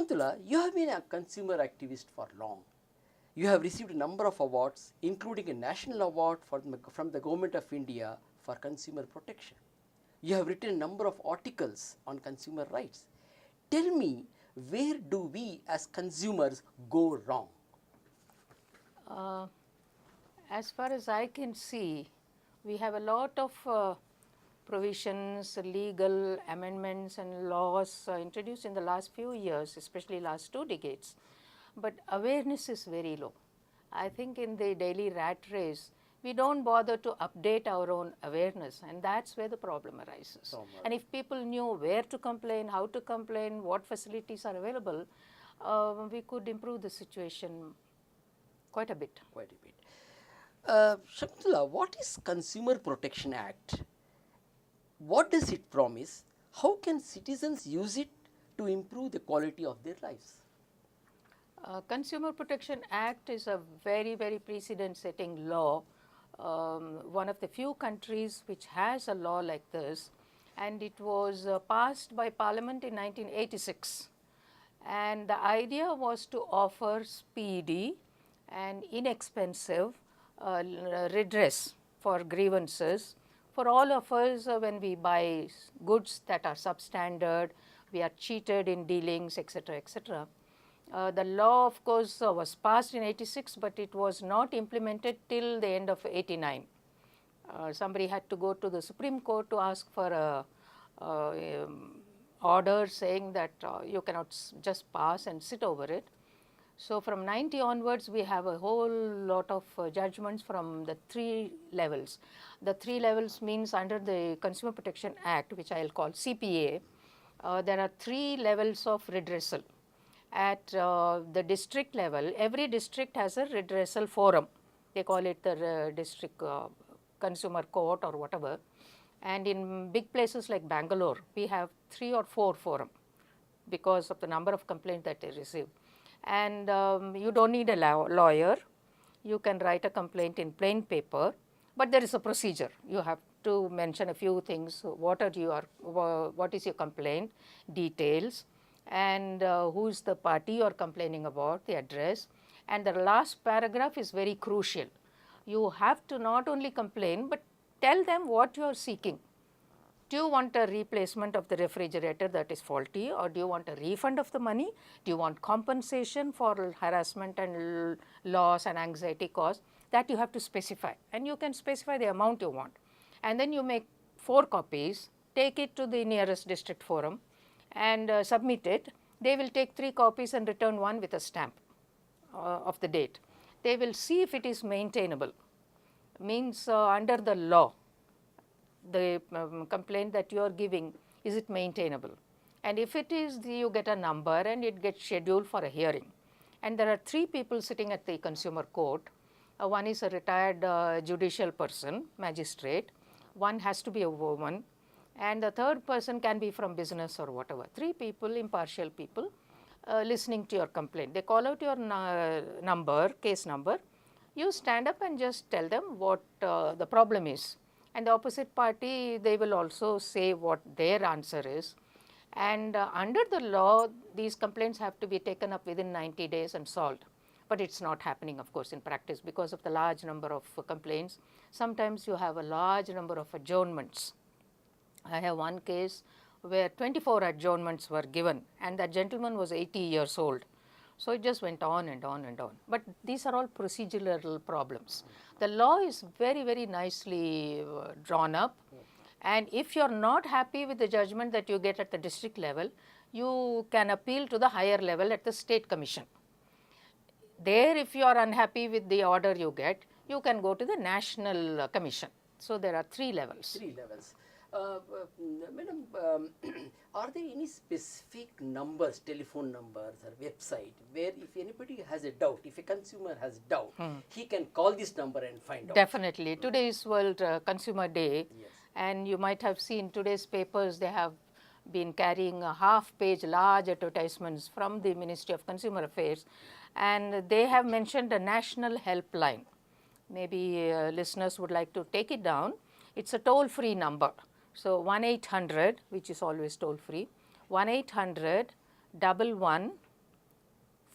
Shakuntala, you have been a consumer activist for long. You have received a number of awards, including a national award from the Government of India for consumer protection. You have written a number of articles on consumer rights. Tell me, where do we as consumers go wrong? As far as I can see, we have a lot of provisions, legal amendments and laws introduced in the last few years, especially last 2 decades, but awareness is very low. I think in the daily rat race, we don't bother to update our own awareness, and that's where the problem arises. And if people knew where to complain, how to complain, what facilities are available, we could improve the situation quite a bit. Quite a bit. Shakuntala, what is Consumer Protection Act? What does it promise? How can citizens use it to improve the quality of their lives? Consumer Protection Act is a very, very precedent-setting law, one of the few countries which has a law like this, and it was passed by Parliament in 1986. And the idea was to offer speedy and inexpensive redress for grievances for all of us when we buy goods that are substandard, we are cheated in dealings, etc., etc. The law, of course, was passed in 86, but it was not implemented till the end of 89. Somebody had to go to the Supreme Court to ask for a order saying that you cannot just pass and sit over it. So from 90 onwards, we have a whole lot of judgments from the 3 levels. The 3 levels means under the Consumer Protection Act, which I will call CPA, there are 3 levels of redressal. At the district level, every district has a redressal forum. They call it the district consumer court or whatever. And in big places like Bangalore, we have 3 or 4 forum because of the number of complaints that they receive. And you don't need a lawyer. You can write a complaint in plain paper, but there is a procedure. You have to mention a few things. What is your complaint, details, and who is the party you are complaining about, the address. And the last paragraph is very crucial. You have to not only complain, but tell them what you are seeking. Do you want a replacement of the refrigerator that is faulty, or do you want a refund of the money? Do you want compensation for harassment and loss and anxiety caused? That you have to specify, and you can specify the amount you want. And then you make 4 copies, take it to the nearest district forum and submit it. They will take 3 copies and return 1 with a stamp of the date. They will see if it is maintainable, means under the law, the complaint that you are giving, is it maintainable? And if it is, you get a number and it gets scheduled for a hearing. And there are 3 people sitting at the consumer court. One is a retired judicial person, magistrate. One has to be a woman. And the third person can be from business or whatever. 3 people, impartial people, listening to your complaint. They call out your number, case number. You stand up and just tell them what the problem is. And the opposite party, they will also say what their answer is. And under the law, these complaints have to be taken up within 90 days and solved. But it's not happening, of course, in practice because of the large number of complaints. Sometimes you have a large number of adjournments. I have one case where 24 adjournments were given, and that gentleman was 80 years old. So it just went on and on and on. But these are all procedural problems. The law is very, very nicely drawn up. And if you are not happy with the judgment that you get at the district level, you can appeal to the higher level at the state commission. There, if you are unhappy with the order you get, you can go to the national commission. So there are 3 levels. 3 levels. Madam, are there any specific numbers, telephone numbers or website where if anybody has a doubt, if a consumer has doubt, he can call this number and find out? Definitely. Today is World Consumer Day, Yes. And you might have seen today's papers, they have been carrying a half-page large advertisements from the Ministry of Consumer Affairs, and they have mentioned a national helpline. Maybe listeners would like to take it down. It's a toll-free number. So 1-800, which is always toll-free, 1-800-11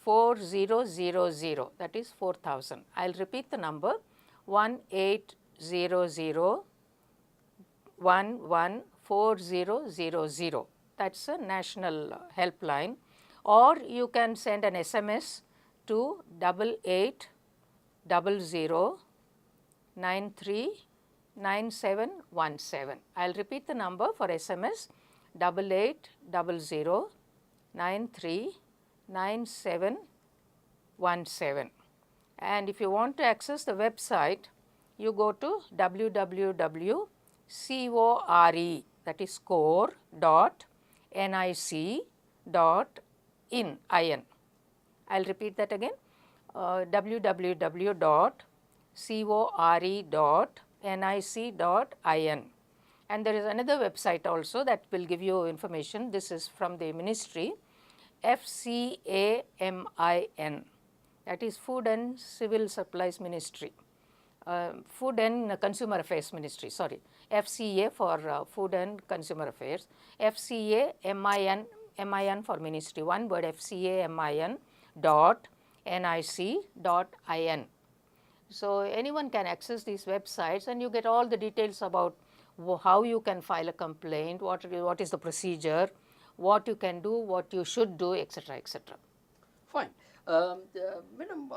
1800, that is 4000. I will repeat the number 1800-114000. That is a national helpline, or you can send an SMS to 8800-939717. I will repeat the number for SMS 8800-939717. And if you want to access the website, you go to www.core, that is core.nic.in. I will repeat that again, www.core.nic.in. And there is another website also that will give you information. This is from the ministry, FCAMIN, that is Food and Civil Supplies Ministry, Food and Consumer Affairs Ministry, sorry, FCA for Food and Consumer Affairs, FCAMIN for ministry, one word, FCAMIN.nic.in. So, anyone can access these websites and you get all the details about how you can file a complaint, what is the procedure, what you can do, what you should do, etc., etc. Fine. Madam,